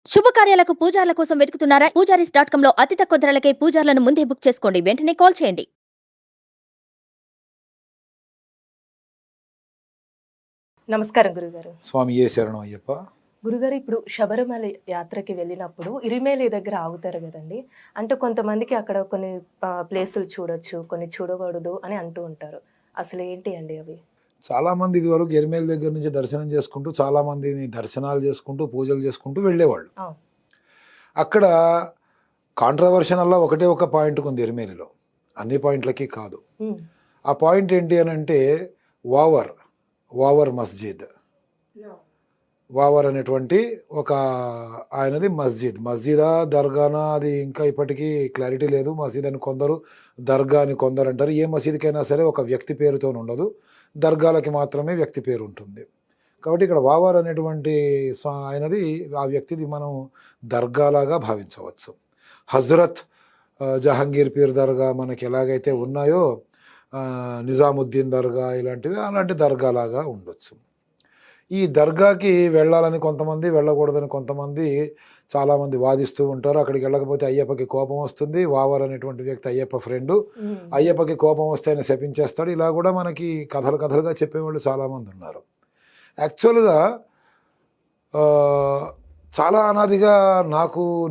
శుభకార్యాలకు పూజార్ల కోసం వెతుకుతున్నారా? పూజారీస్.com లో అతి తక్కువ ధరలకే పూజార్లను ముందే బుక్ చేసుకోండి. వెంటనే కాల్ చేయండి. నమస్కారం గురుగారు. స్వామి ఏ శరణం అయ్యప్ప. గురుగారు, ఇప్పుడు శబరిమల యాత్రకి వెళ్ళినప్పుడు ఇరిమేలి దగ్గర ఆగుతారు కదండి. అంటే కొంతమందికి అక్కడ కొన్ని ప్లేసులు చూడొచ్చు, కొన్ని చూడకూడదు అని అంటూ ఉంటారు. అసలు ఏంటి అండి అవి? చాలామంది ఇదివరకు ఎరిమేల దగ్గర నుంచి దర్శనం చేసుకుంటూ చాలామందిని దర్శనాలు చేసుకుంటూ పూజలు చేసుకుంటూ వెళ్ళేవాళ్ళు. అక్కడ కాంట్రవర్షన్ అలా ఒకటే ఒక పాయింట్ ఉంది ఎరిమేలిలో, అన్ని పాయింట్లకి కాదు. ఆ పాయింట్ ఏంటి అని అంటే వావర్ మస్జిద్. వావర్ అనేటువంటి ఒక ఆయనది మస్జిదా దర్గానా అది ఇంకా ఇప్పటికీ క్లారిటీ లేదు. మసీద్ అని కొందరు, దర్గా అని కొందరు అంటారు. ఏ మసీదుకైనా సరే ఒక వ్యక్తి పేరుతో ఉండదు, దర్గాలకి మాత్రమే వ్యక్తి పేరు ఉంటుంది. కాబట్టి ఇక్కడ వావర్ అనేటువంటి ఆయనది, ఆ వ్యక్తిది మనం దర్గాలాగా భావించవచ్చు. హజరత్ జహంగీర్ పీర్ దర్గా మనకి ఎలాగైతే ఉన్నాయో, నిజాముద్దీన్ దర్గా ఇలాంటివి, అలాంటి దర్గాలాగా ఉండొచ్చు. ఈ దర్గాకి వెళ్ళాలని కొంతమంది, వెళ్ళకూడదని కొంతమంది, చాలామంది వాదిస్తూ ఉంటారు. అక్కడికి వెళ్ళకపోతే అయ్యప్పకి కోపం వస్తుంది. వావర్ అనేటువంటి వ్యక్తి అయ్యప్ప ఫ్రెండు, అయ్యప్పకి కోపం వస్తే ఆయన శపించేస్తాడు. ఇలా కూడా మనకి కథలుగా చెప్పేవాళ్ళు చాలామంది ఉన్నారు. యాక్చువల్గా చాలా అనాదిగా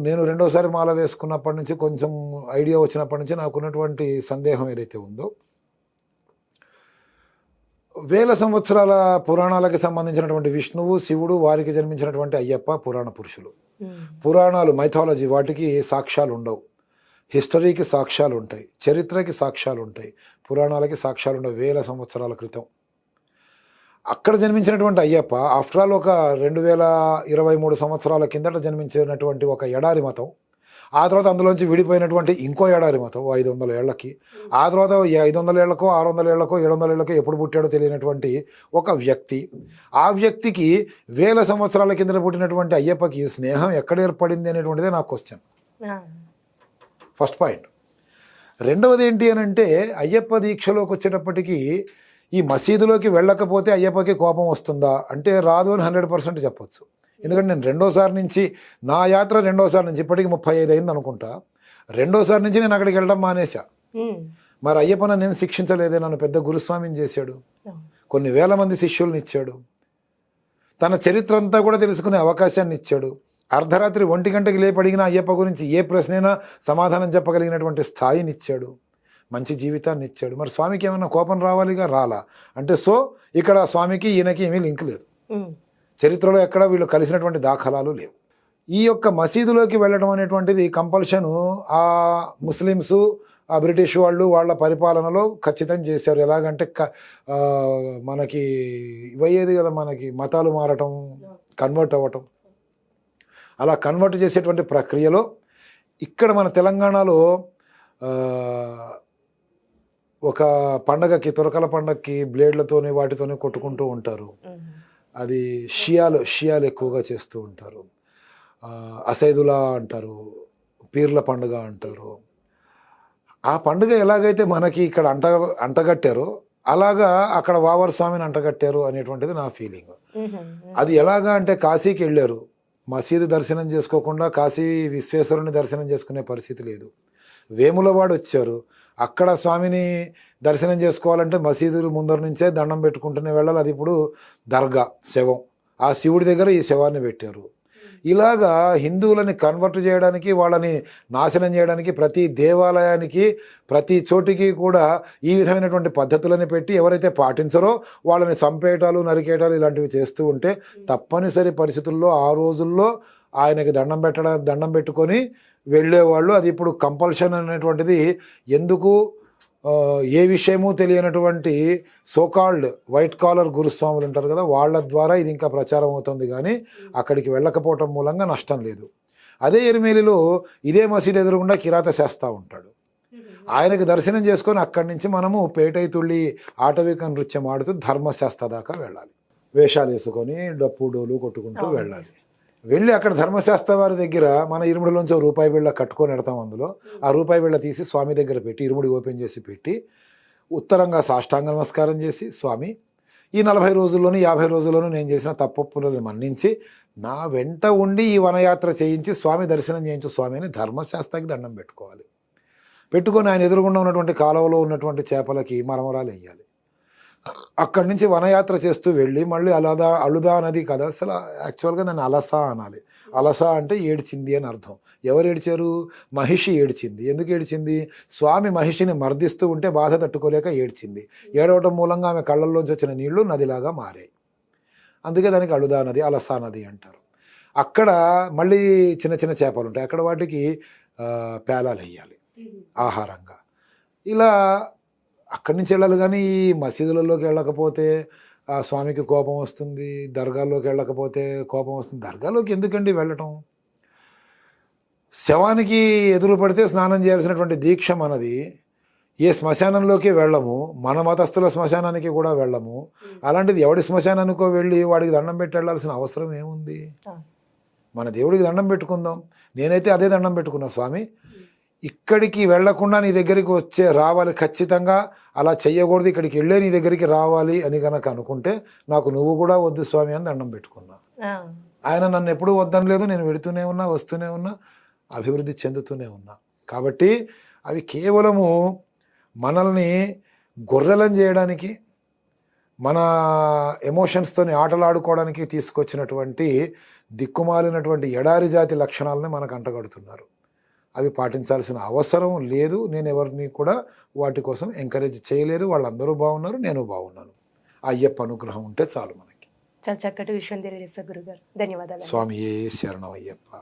నేను రెండోసారి మాల వేసుకున్నప్పటి నుంచి, కొంచెం ఐడియా వచ్చినప్పటి నుంచి నాకున్నటువంటి సందేహం ఏదైతే ఉందో, వేల సంవత్సరాల పురాణాలకి సంబంధించినటువంటి విష్ణువు, శివుడు, వారికి జన్మించినటువంటి అయ్యప్ప పురాణ పురుషులు. పురాణాలు, మైథాలజీ, వాటికి సాక్ష్యాలు ఉండవు. హిస్టరీకి సాక్ష్యాలు ఉంటాయి, చరిత్రకి సాక్ష్యాలు ఉంటాయి, పురాణాలకి సాక్ష్యాలు ఉండవు. వేల సంవత్సరాల క్రితం అక్కడ జన్మించినటువంటి అయ్యప్ప ఆఫ్టర్ ఆల్ ఒక 2023 సంవత్సరాల కిందట జన్మించినటువంటి ఒక ఎడారి మతం. ఆ తర్వాత అందులోంచి విడిపోయినటువంటి ఇంకో ఎడారి మతం 500 ఏళ్లకి. ఆ తర్వాత 500 ఏళ్లకో 600 ఏళ్లకో 700 ఏళ్లకో ఎప్పుడు పుట్టాడో తెలియనటువంటి ఒక వ్యక్తి. ఆ వ్యక్తికి వేల సంవత్సరాల కింద పుట్టినటువంటి అయ్యప్పకి స్నేహం ఎక్కడ ఏర్పడింది అనేటువంటిదే నా క్వశ్చన్. First point. రెండవది ఏంటి అని అంటే, అయ్యప్ప దీక్షలోకి వచ్చేటప్పటికీ ఈ మసీదులోకి వెళ్ళకపోతే అయ్యప్పకి కోపం వస్తుందా అంటే రాదు అని 100% చెప్పొచ్చు. ఎందుకంటే నేను రెండోసారి నుంచి, నా యాత్ర రెండోసారి నుంచి, ఇప్పటికి 35 అయింది అనుకుంటా, రెండోసారి నుంచి నేను అక్కడికి వెళ్ళడం మానేశా. మరి అయ్యప్ప నేను శిక్షించలేదే, నన్ను పెద్ద గురుస్వామిని చేశాడు, కొన్ని వేల మంది శిష్యుల్ని ఇచ్చాడు, తన చరిత్ర అంతా కూడా తెలుసుకునే అవకాశాన్ని ఇచ్చాడు. అర్ధరాత్రి 1 గంటకి లేపి అడిగిన అయ్యప్ప గురించి ఏ ప్రశ్నైనా సమాధానం చెప్పగలిగినటువంటి స్థాయిని ఇచ్చాడు, మంచి జీవితాన్ని ఇచ్చాడు. మరి స్వామికి ఏమైనా కోపం రావాలిగా, రాలా అంటే. సో ఇక్కడ స్వామికి ఈయనకి ఏమీ లింక్ లేదు, చరిత్రలో ఎక్కడ వీళ్ళు కలిసినటువంటి దాఖలాలు లేవు. ఈ యొక్క మసీదులోకి వెళ్ళడం అనేటువంటిది కంపల్షను ఆ ముస్లిమ్సు, ఆ బ్రిటిష్ వాళ్ళు వాళ్ళ పరిపాలనలో ఖచ్చితంగా చేశారు. ఎలాగంటే మనకి ఇవయ్యేది కదా, మనకి మతాలు మారటం, కన్వర్ట్ అవ్వటం. అలా కన్వర్ట్ చేసేటువంటి ప్రక్రియలో ఇక్కడ మన తెలంగాణలో ఒక పండగకి, తురకల పండగకి బ్లేడ్లతోనే వాటితోనే కొట్టుకుంటూ ఉంటారు. అది షియాలు ఎక్కువగా చేస్తూ ఉంటారు. అసైదులా అంటారు, పీర్ల పండుగ అంటారు. ఆ పండుగ ఎలాగైతే మనకి ఇక్కడ అంటగట్టారో అలాగా అక్కడ వావర్ స్వామిని అంటగట్టారు అనేటువంటిది నా ఫీలింగ్. అది ఎలాగా అంటే, కాశీకి వెళ్ళారు, మసీదు దర్శనం చేసుకోకుండా కాశీ విశ్వేశ్వరుని దర్శనం చేసుకునే పరిస్థితి లేదు. వేములవాడు వచ్చారు, అక్కడ స్వామిని దర్శనం చేసుకోవాలంటే మసీదులు ముందర నుంచే దండం పెట్టుకుంటూనే వెళ్ళాలి. అది ఇప్పుడు దర్గా, శవం, ఆ శివుడి దగ్గర ఈ శవాన్ని పెట్టారు. ఇలాగా హిందువులని కన్వర్ట్ చేయడానికి, వాళ్ళని నాశనం చేయడానికి ప్రతి దేవాలయానికి, ప్రతి చోటికి కూడా ఈ విధమైనటువంటి పద్ధతులని పెట్టి ఎవరైతే పాటించరో వాళ్ళని చంపేయటాలు, నరికేయటాలు ఇలాంటివి చేస్తూ ఉంటే, తప్పనిసరి పరిస్థితుల్లో ఆ రోజుల్లో ఆయనకి దండం పెట్టుకొని వెళ్ళేవాళ్ళు. అది ఇప్పుడు కంపల్షన్ అనేటువంటిది ఎందుకు, ఏ విషయమూ తెలియనటువంటి సోకాల్డ్ వైట్ కాలర్ గురుస్వాములు ఉంటారు కదా, వాళ్ళ ద్వారా ఇది ఇంకా ప్రచారం అవుతుంది. కానీ అక్కడికి వెళ్ళకపోవటం మూలంగా నష్టం లేదు. అదే ఎరిమేలిలో ఇదే మసీదు ఎదురుగుండా కిరాత చేస్తూ ఉంటాడు. ఆయనకి దర్శనం చేసుకొని అక్కడి నుంచి మనము పేటైతుళ్ళి ఆటవిక నృత్యం ఆడుతూ ధర్మశాస్త్ర దాకా వెళ్ళాలి. వేషాలు వేసుకొని డప్పు డోలు కొట్టుకుంటూ వెళ్ళాలి. వెళ్ళి అక్కడ ధర్మశాస్త్ర వారి దగ్గర మన ఇరుముడిలోంచి రూపాయి బిళ్ళ కట్టుకొని పెడతాం. అందులో ఆ రూపాయి బిళ్ళ తీసి స్వామి దగ్గర పెట్టి, ఇరుముడి ఓపెన్ చేసి పెట్టి, ఉత్తరంగా సాష్టాంగ నమస్కారం చేసి, స్వామి ఈ 40 రోజుల్లోనూ 50 రోజుల్లోనూ నేను చేసిన తప్పులను మన్నించి నా వెంట ఉండి ఈ వనయాత్ర చేయించి స్వామి దర్శనం చేయించు స్వామి అని ధర్మశాస్త్రకి దండం పెట్టుకోవాలి. పెట్టుకొని ఆయన ఎదురుగుండా ఉన్నటువంటి కాలువలో ఉన్నటువంటి చేపలకి మరమరాలు వేయాలి. అక్కడి నుంచి వనయాత్ర చేస్తూ వెళ్ళి మళ్ళీ అలుదా నది కదా, అసలు యాక్చువల్గా దాన్ని అలస అనాలి. అలస అంటే ఏడ్చింది అని అర్థం. ఎవరు ఏడ్చారు? మహిషి ఏడ్చింది. ఎందుకు ఏడ్చింది? స్వామి మహిషిని మర్దిస్తూ ఉంటే బాధ తట్టుకోలేక ఏడ్చింది. ఏడవటం మూలంగా ఆమె కళ్ళల్లోంచి వచ్చిన నీళ్లు నదిలాగా మారాయి. అందుకే దానికి అలుదా నది, అలసా నది అంటారు. అక్కడ మళ్ళీ చిన్న చిన్న చేపలు ఉంటాయి. అక్కడ వాటికి పేలాలు వేయాలి ఆహారంగా. ఇలా అక్కడి నుంచి వెళ్ళాలి. కానీ ఈ మసీదులలోకి వెళ్ళకపోతే ఆ స్వామికి కోపం వస్తుంది, దర్గాల్లోకి వెళ్ళకపోతే కోపం వస్తుంది. దర్గాలోకి ఎందుకండి వెళ్ళటం? శవానికి ఎదురు పడితే స్నానం చేయాల్సినటువంటి దీక్ష మనది. ఏ శ్మశానంలోకి వెళ్ళము, మన మతస్థుల శ్మశానానికి కూడా వెళ్ళము. అలాంటిది ఎవడి శ్మశానానికో వెళ్ళి వాడికి దండం పెట్టి వెళ్ళాల్సిన అవసరం ఏముంది? మన దేవుడికి దండం పెట్టుకుందాం. నేనైతే అదే దండం పెట్టుకున్నా, స్వామి ఇక్కడికి వెళ్లకుండా నీ దగ్గరికి రావాలి ఖచ్చితంగా, అలా చెయ్యకూడదు, ఇక్కడికి వెళ్ళే నీ దగ్గరికి రావాలి అని కనుక అనుకుంటే నాకు నువ్వు కూడా వద్దు స్వామి అని దండం పెట్టుకున్నా. ఆయన నన్ను ఎప్పుడూ వద్దనలేదు. నేను వెళుతూనే ఉన్నా, వస్తూనే ఉన్నా, అభివృద్ధి చెందుతూనే ఉన్నా. కాబట్టి అవి కేవలము మనల్ని గొర్రెలను చేయడానికి, మన ఎమోషన్స్తోని ఆటలాడుకోవడానికి తీసుకొచ్చినటువంటి దిక్కుమాలినటువంటి ఎడారి జాతి లక్షణాలని మనకు అంటగడుతున్నారు. అవి పాటించాల్సిన అవసరం లేదు. నేను ఎవరిని కూడా వాటి కోసం ఎంకరేజ్ చేయలేదు. వాళ్ళందరూ బాగున్నారు, నేను బాగున్నాను. అయ్యప్ప అనుగ్రహం ఉంటే చాలు మనకి. చాలా చక్కటి విషయం తెలియజేస్తారు గురుగారు. ధన్యవాదాలు. స్వామియే శరణం అయ్యప్ప.